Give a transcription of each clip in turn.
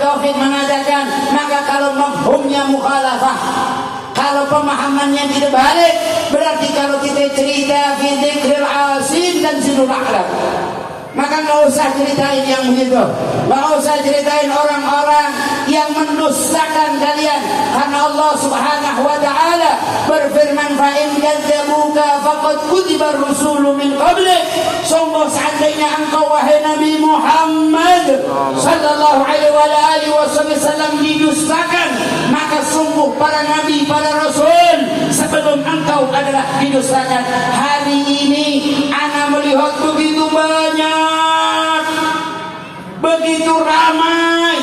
Taufik mengatakan, maka kalau mafhumnya mukhalafah, kalau pemahamannya tidak balik, berarti kalau kita cerita fi dzikril asin dan zilul a'lam, maka nggak usah ceritain yang begitu, nggak usah ceritain orang-orang yang mendustakan kalian, karena Allah Subhanahu wa taala berfirman, fa in kadzabuka faqad kudziba ar-rusulu min qablik. Sungguh seandainya engkau wahai Nabi Muhammad sallallahu alaihi wa alihi wasallam didustakan, maka sungguh para nabi, para rasul sebelum engkau adalah didustakan. Hari ini ana melihat begitu banyak, begitu ramai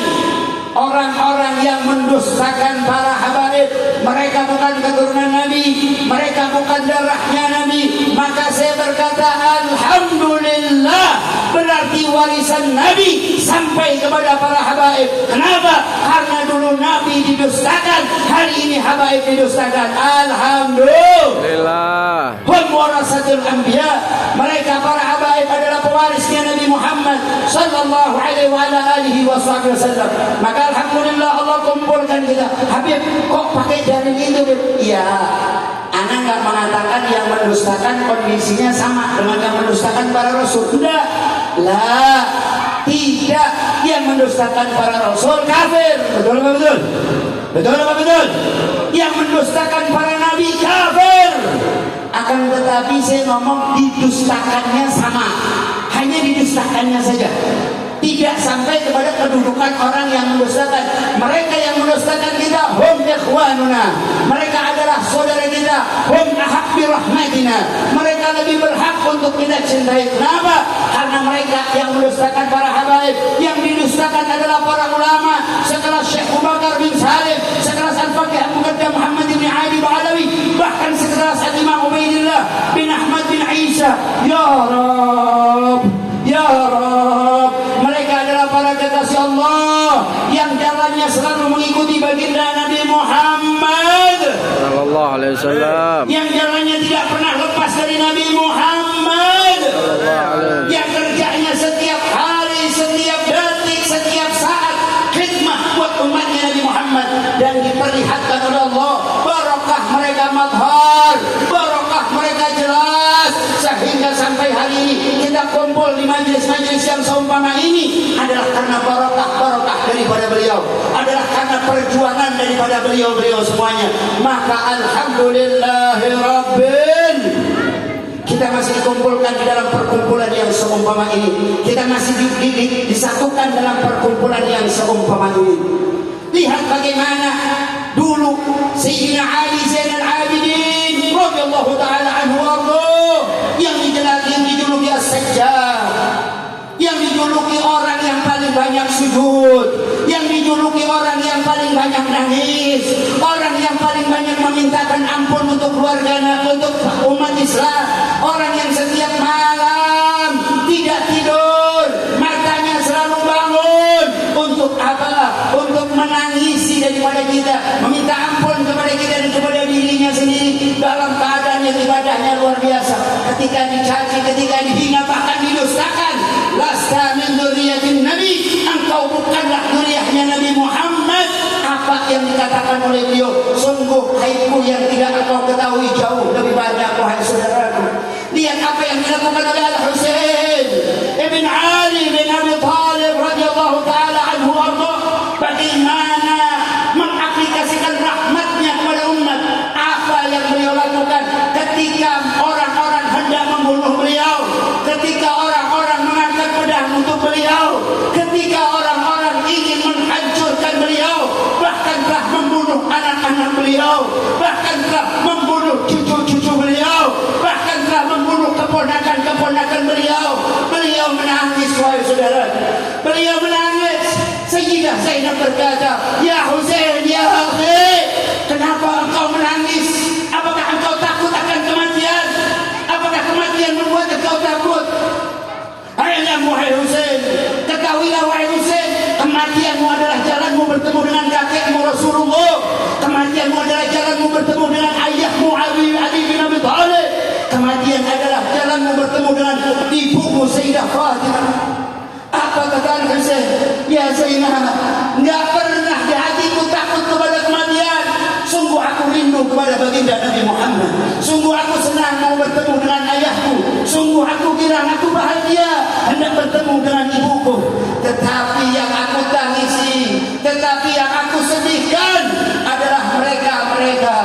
orang-orang yang mendustakan para habaib. Mereka bukan keturunan Nabi, mereka bukan darahnya Nabi. Maka saya berkata alhamdulillah, berarti warisan Nabi sampai kepada para habaib. Kenapa? Karena dulu Nabi didustakan, hari ini habaib didustakan. Alhamdulillah. Hum warasatul anbiya. Mereka para habaib adalah pewarisnya Nabi Muhammad sallallahu alaihi wa alihi wasallam. Maka alhamdulillah Allah kumpulkan kita. Habib, kok pakai dalil itu? Iya, ana nggak mengatakan yang mendustakan kondisinya sama dengan yang mendustakan para rasul. Tidak, lah, tidak. Yang mendustakan para rasul kafir. Betul apa betul? Betul apa betul? Yang mendustakan para nabi kafir. Akan tetapi saya ngomong didustakannya sama, hanya didustakannya saja, tidak sampai kepada kedudukan orang yang mendustakan. Mereka yang mendustakan kita, hum ikhwanuna, mereka adalah saudara kita, hum ahaq bi rahmatina, mereka lebih berhak untuk kita cintai. Kenapa? Karena mereka yang mendustakan para habaib. Yang didustakan adalah para ulama sekelas Syekh Abu Bakar bin Salim, sekelas Al-Faqih Abu Qaddam Muhammad bin Ali Ba'alawi, bahkan sekelas Al-Imam Ubaidillah bin Ahmad bin Isa. Ya Rabb, ya Rabb, mereka adalah para kekasih Allah yang jalannya selalu mengikuti baginda Nabi Muhammad sallallahu alaihi wasallam, yang jalannya tidak pernah lepas dari Nabi Muhammad sallallahu alaihi, yang kerjanya setiap hari, setiap detik, setiap saat khidmah buat umatnya Nabi Muhammad, dan diperlihatkan oleh Allah barakah mereka madhar, barakah mereka jelas, sehingga sampai hari ini kita kumpul di majelis-majelis yang seumpama ini adalah karena barakah daripada beliau, adalah karena perjuangan daripada beliau-beliau semuanya. Maka alhamdulillahirabbil, kita masih dikumpulkan di dalam perkumpulan yang seumpama ini, kita masih disatukan dalam perkumpulan yang seumpama ini. Lihat bagaimana dulu Sayyidina Ali Zainal Abidin radhiyallahu taala anhu yang dijuluki As-Sajjad, yang dijuluki orang yang paling banyak sujud, yang dijuluki orang yang paling banyak nangis, orang yang paling banyak memintakan ampun untuk keluarganya, untuk umat Islam, orang yang setiap malam tidak tidur, matanya selalu bangun untuk apa? Untuk menangisi daripada kita, meminta ampun kepada kita dan kepada dirinya sendiri dalam keadaan yang ibadahnya luar biasa. Ketika dicaci, ketika dihina, bahkan didustakan. Lasta min dzurriyyatin Nabi, engkau bukanlah dzurriyyahnya Nabi Muhammad. Apa yang dikatakan oleh beliau? Sungguh aibku yang tidak engkau ketahui jauh lebih banyak, wahai saudaraku. Lihat apa yang dilakukan oleh Al-Husain ibn Ali bin Abi Thalib radhiyallahu taala anhu arda. Bagaimana mengaplikasikan rahmatnya kepada umat. Apa yang beliau lakukan ketika orang-orang hendak membunuh beliau, ketika orang-orang mengangkat pedang untuk beliau, ketika orang-orang ingin menghancurkan beliau, bahkan telah membunuh anak-anak beliau, bahkan telah membunuh cucu-cucu beliau, bahkan telah membunuh keponakan-keponakan beliau. Beliau menangis, wahai saudara, beliau menangis. Sayyidah Zainab berkata, ya Husain, ya akhi, kenapa engkau menangis? Apakah engkau takut akan kematian? Apakah kematian membuat engkau takut? Ayolah wahai Husain, ketahuilah wahai Husain, kematianmu adalah jalanmu bertemu dengan kakekmu Rasulullah. Kematianmu adalah jalanmu bertemu dengan ayahmu Ali bin Abi Thalib. Kematian adalah jalanmu bertemu dengan ibumu Sayyidah Fatimah. Apa kata Husain? Ya Zainab, enggak aku kira aku bahagia hendak bertemu dengan ibuku. Tetapi yang aku tangisi, tetapi yang aku sedihkan adalah mereka-mereka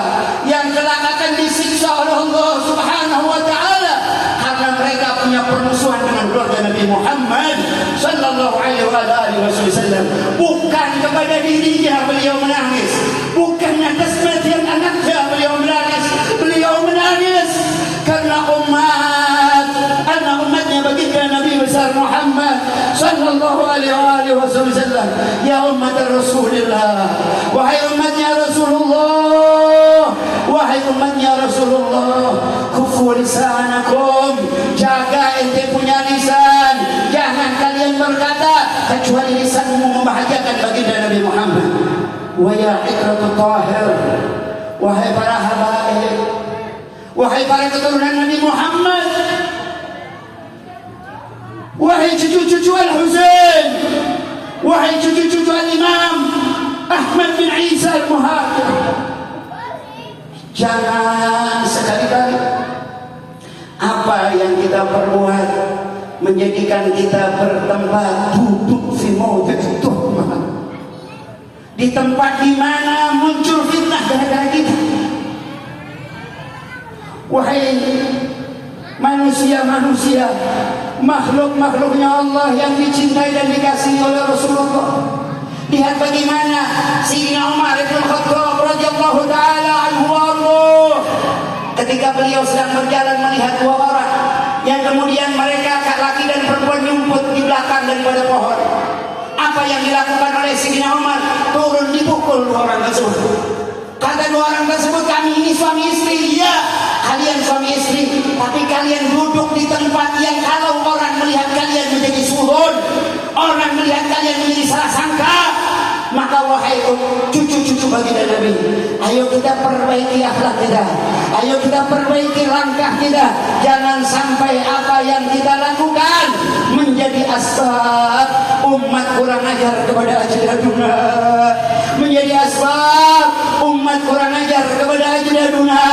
yang kelak akan disiksa oleh Allah Subhanahu wa taala karena mereka punya permusuhan dengan keluarga Nabi Muhammad sallallahu alaihi wasallam. Bukan kepada dirinya beliau menangis, bukan atas kematian anaknya beliau menangis. Beliau menangis karena umatnya baginda Nabi besar Muhammad sallallahu alaihi wasallam. Ya umat Rasulullah, wahai umatnya Rasulullah, wahai umatnya Rasulullah, kufu lisanakum, jaga ente punya lisan. Jangan kalian berkata kecuali lisanmu membahagiakan baginda Nabi Muhammad. Wa ya ikratut tahir, wahai para habaib, wahai para keturunan Nabi Muhammad, wahai cucu-cucu Al-Husain, wahai cucu-cucu Al-Imam Ahmad bin Isa Al-Muhajir, jangan sekali-kali apa yang kita perbuat menjadikan kita bertempat duduk fi mawdi' tuhmah, di tempat di mana muncul fitnah gara-gara kita. Wahai manusia-manusia, makhluk-makhluknya Allah yang dicintai dan dikasihi oleh Rasulullah, lihat bagaimana Sayyidina Umar bin Khattab radhiyallahu taala anhu ketika beliau sedang berjalan melihat dua orang yang kemudian mereka laki dan perempuan nyumput di belakang daripada pohon. Apa yang dilakukan oleh Sayyidina Umar? Turun dipukul dua orang tersebut. Kata dua orang tersebut, kami ini suami istri. Ya, kalian suami istri, tapi kalian duduk di tempat yang kalau orang melihat kalian menjadi suhud, orang melihat kalian menjadi salah sangka. Maka wahai cucu-cucu baginda Nabi, ayo kita perbaiki akhlak kita, ayo kita perbaiki langkah kita. Jangan sampai apa yang kita lakukan menjadi asbab umat kurang ajar kepada ajdaduna, menjadi asbab umat kurang ajar kepada ajdaduna.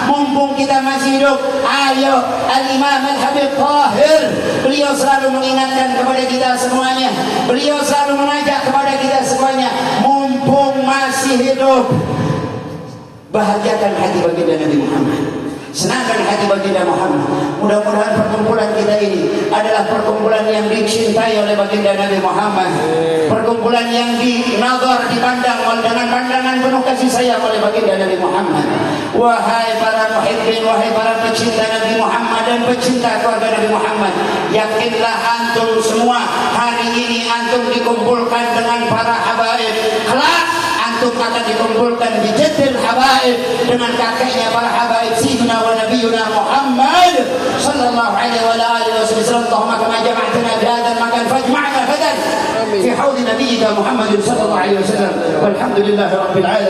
Mumpung kita masih hidup, ayo Al-Imam Al-Habib Tahir, beliau selalu mengingatkan kepada kita semuanya, beliau selalu mengajak kepada kita semuanya, mumpung masih hidup, bahagiakan hati baginda Nabi Muhammad, senangkan hati baginda Muhammad. Mudah-mudahan perkumpulan kita ini adalah perkumpulan yang dicintai oleh baginda Nabi Muhammad, perkumpulan yang dinazar, dipandang dengan pandangan penuh kasih sayang oleh baginda Nabi Muhammad. Wahai para muhibbin, wahai para pecinta Nabi Muhammad dan pecinta keluarga Nabi Muhammad, yakinlah antum semua hari ini antum dikumpulkan dengan para habaib. Kelak antum akan dikumpulkan di jaddil habaib dengan kakeknya para habaib Sayyidina wa Nabiyuna Muhammad sallallahu alaihi wa alihi wasallam. Allahumma kama jama'tana bi hadzal makan fajma'na gadan fi haudi nabiyyika Muhammad sallallahu alaihi wasallam. Walhamdulillahi rabbil alamin.